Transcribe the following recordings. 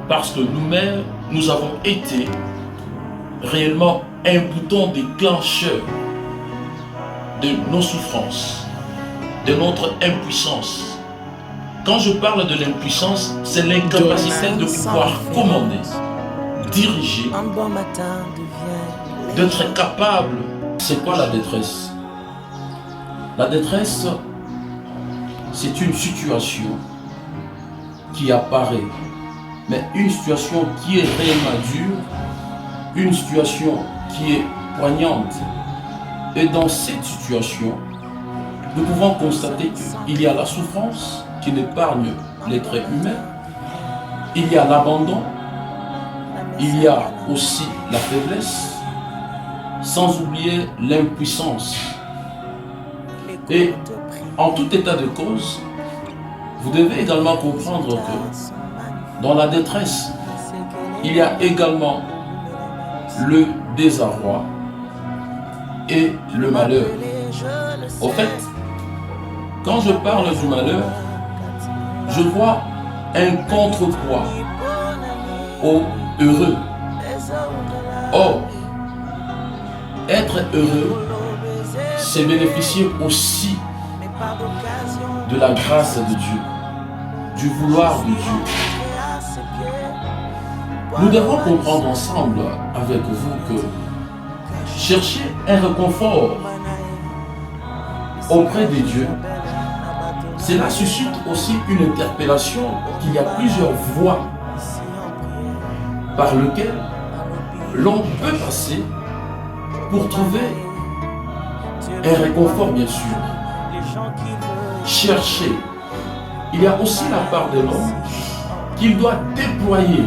Parce que nous-mêmes, nous avons été réellement un bouton déclencheur de nos souffrances, de notre impuissance. Quand je parle de l'impuissance, c'est l'incapacité de pouvoir commander, diriger, d'être capable. C'est quoi la détresse? La détresse, c'est une situation qui apparaît, mais une situation qui est réellement dure, une situation qui est poignante. Et dans cette situation, nous pouvons constater qu'il y a la souffrance qui épargne l'être humain, il y a l'abandon, il y a aussi la faiblesse, sans oublier l'impuissance. Et en tout état de cause, vous devez également comprendre que dans la détresse, il y a également le désarroi et le malheur. Au fait, quand je parle du malheur, je vois un contrepoids au heureux. Or, être heureux, c'est bénéficier aussi de la grâce de Dieu, du vouloir de Dieu. Nous devons comprendre ensemble avec vous que chercher un réconfort auprès de Dieu, cela suscite aussi une interpellation qu'il y a plusieurs voies par lesquelles l'on peut passer pour trouver un réconfort, bien sûr. Chercher. Il y a aussi la part de l'homme qu'il doit déployer.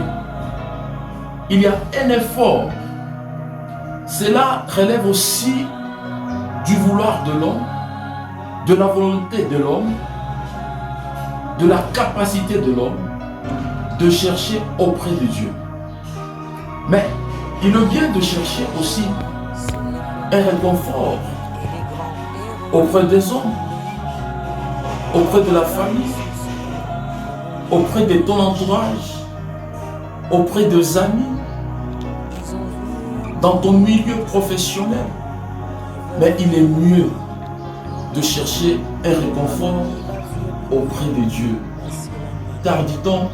Il y a un effort. Cela relève aussi du vouloir de l'homme, de la volonté de l'homme, de la capacité de l'homme de chercher auprès de Dieu. Mais il est bien de chercher aussi un réconfort auprès des hommes, auprès de la famille, auprès de ton entourage, auprès des amis, dans ton milieu professionnel. Mais il est mieux de chercher un réconfort auprès de Dieu. Car dit-on,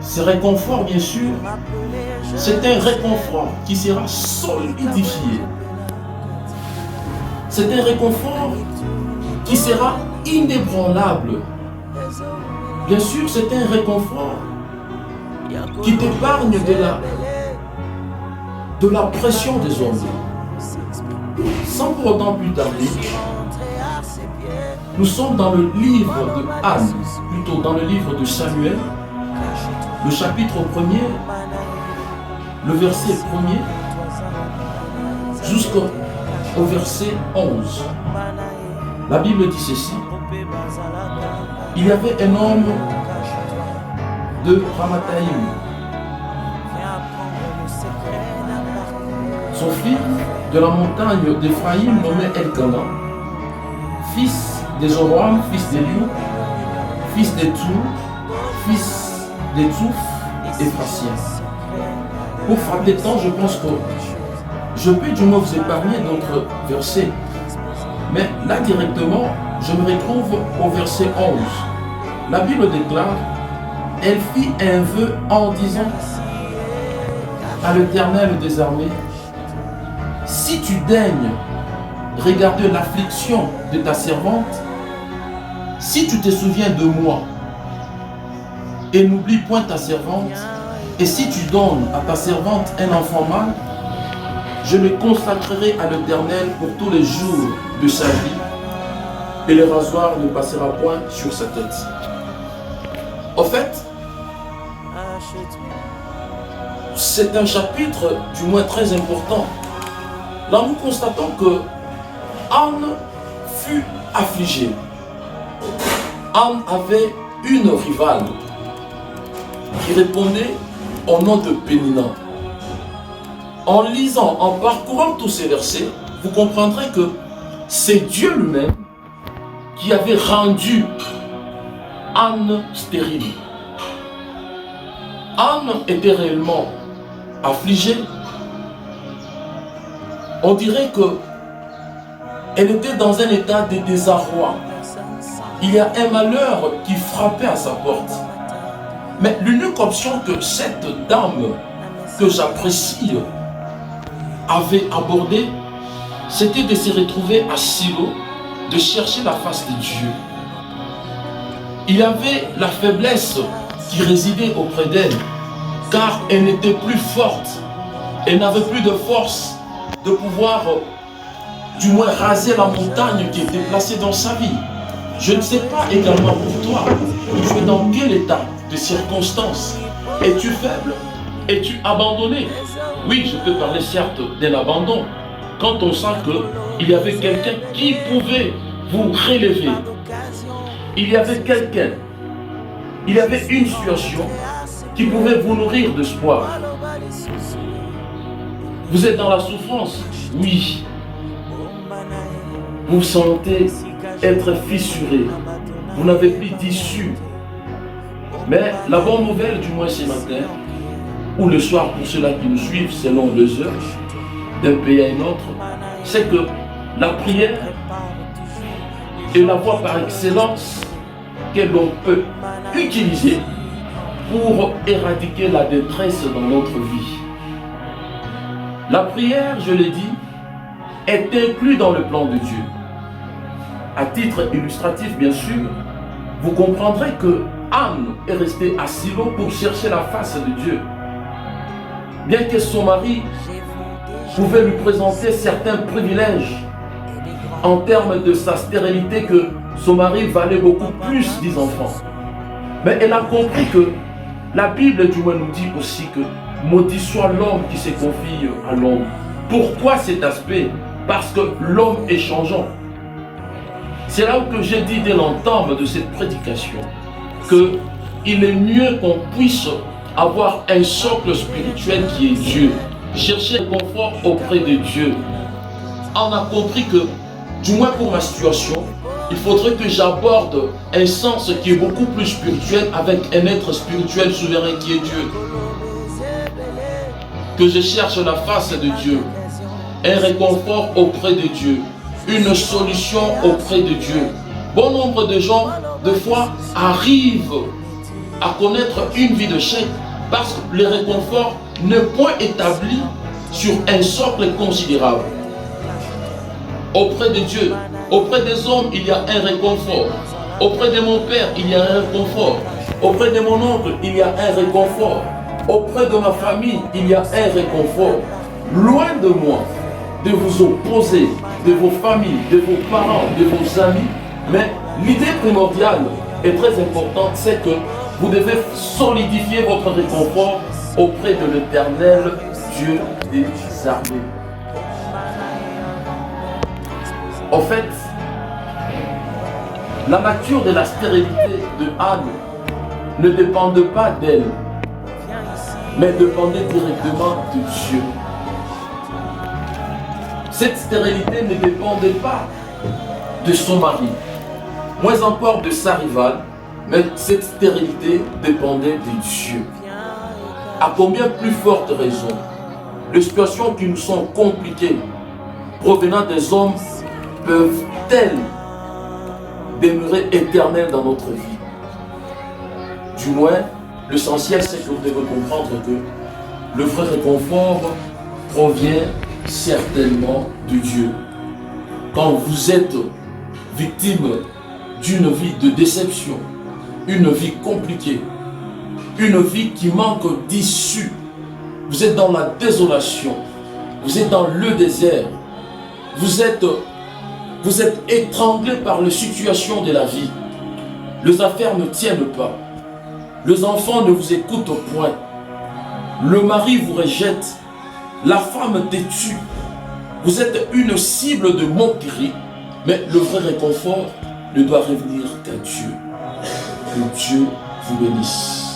ce réconfort, bien sûr, c'est un réconfort qui sera solidifié. C'est un réconfort qui sera inébranlable. Bien sûr, c'est un réconfort qui t'épargne de la pression des hommes. Sans pour autant plus tarder, nous sommes dans le livre de Anne, plutôt dans le livre de Samuel, le chapitre 1er, le verset 1er, jusqu'au verset 11. La Bible dit ceci: il y avait un homme de Ramathaïm, son fils de la montagne d'Éphraïm nommé Elkana, fils de Joram, fils d'Eliou, fils de Tour, fils de Touf et Phratien. Pour faire des temps, je pense que je peux du moins vous épargner d'autres versets. Mais là directement, je me retrouve au verset 11. La Bible déclare: elle fit un vœu en disant à l'Éternel des armées, si tu daignes regarder l'affliction de ta servante, si tu te souviens de moi et n'oublie point ta servante, et si tu donnes à ta servante un enfant mâle, je le consacrerai à l'Éternel pour tous les jours de sa vie, et le rasoir ne passera point sur sa tête. En fait, c'est un chapitre du moins très important. Là, nous constatons que Anne fut affligée. Anne avait une rivale qui répondait au nom de Pénina. En lisant, en parcourant tous ces versets, vous comprendrez que c'est Dieu lui-même qui avait rendu Anne stérile. Anne était réellement affligée. On dirait qu'elle était dans un état de désarroi. Il y a un malheur qui frappait à sa porte. Mais l'unique option que cette dame, que j'apprécie, avait abordée, c'était de se retrouver à Silo, de chercher la face de Dieu. Il y avait la faiblesse qui résidait auprès d'elle, car elle n'était plus forte. Elle n'avait plus de force de pouvoir, du moins, raser la montagne qui était placée dans sa vie. Je ne sais pas également pour toi, tu es dans quel état de circonstances? Es-tu faible? Es-tu abandonné? Oui, je peux parler certes d'un abandon, quand on sent qu'il y avait quelqu'un qui pouvait vous relever. Il y avait quelqu'un, il y avait une situation qui pouvait vous nourrir d'espoir. Vous êtes dans la souffrance? Oui. Vous vous sentez être fissuré. Vous n'avez plus d'issue. Mais la bonne nouvelle, du moins ce matin, ou le soir pour ceux-là qui nous suivent selon les heures, d'un pays à un autre, c'est que la prière est la voie par excellence que l'on peut utiliser pour éradiquer la détresse dans notre vie. La prière, je l'ai dit, est inclue dans le plan de Dieu. À titre illustratif, bien sûr, vous comprendrez que Anne est restée à Silo pour chercher la face de Dieu. Bien que son mari pouvait lui présenter certains privilèges en termes de sa stérilité, que son mari valait beaucoup plus des enfants. Mais elle a compris que la Bible du moins nous dit aussi que maudit soit l'homme qui se confie à l'homme. Pourquoi cet aspect? Parce que l'homme est changeant. C'est là où j'ai dit dès l'entame de cette prédication qu'il est mieux qu'on puisse avoir un socle spirituel qui est Dieu. Chercher le confort auprès de Dieu. On a compris que, du moins pour ma situation, il faudrait que j'aborde un sens qui est beaucoup plus spirituel avec un être spirituel souverain qui est Dieu. Que je cherche la face de Dieu, un réconfort auprès de Dieu, une solution auprès de Dieu. Bon nombre de gens, de fois, arrivent à connaître une vie de chèque parce que le réconfort n'est point établi sur un socle considérable. Auprès de Dieu, auprès des hommes, il y a un réconfort. Auprès de mon père, il y a un réconfort. Auprès de mon oncle, il y a un réconfort. Auprès de ma famille, il y a un réconfort. Loin de moi de vous opposer, de vos familles, de vos parents, de vos amis, mais l'idée primordiale est très importante, c'est que vous devez solidifier votre réconfort auprès de l'Éternel, Dieu des armées. En fait, la nature de la stérilité de Anne ne dépendait pas d'elle, mais dépendait directement de Dieu. Cette stérilité ne dépendait pas de son mari, moins encore de sa rivale, mais cette stérilité dépendait de Dieu. À combien plus forte raison, les situations qui nous sont compliquées, provenant des hommes, peuvent-elles demeurer éternelles dans notre vie? Du moins, l'essentiel, c'est que vous devez comprendre que le vrai réconfort provient certainement de Dieu. Quand vous êtes victime d'une vie de déception, une vie compliquée, une vie qui manque d'issue, vous êtes dans la désolation, vous êtes dans le désert, vous êtes étranglé par les situations de la vie, les affaires ne tiennent pas, les enfants ne vous écoutent point, le mari vous rejette, la femme têtue, vous êtes une cible de moquerie, mais le vrai réconfort ne doit revenir qu'à Dieu. Que Dieu vous bénisse.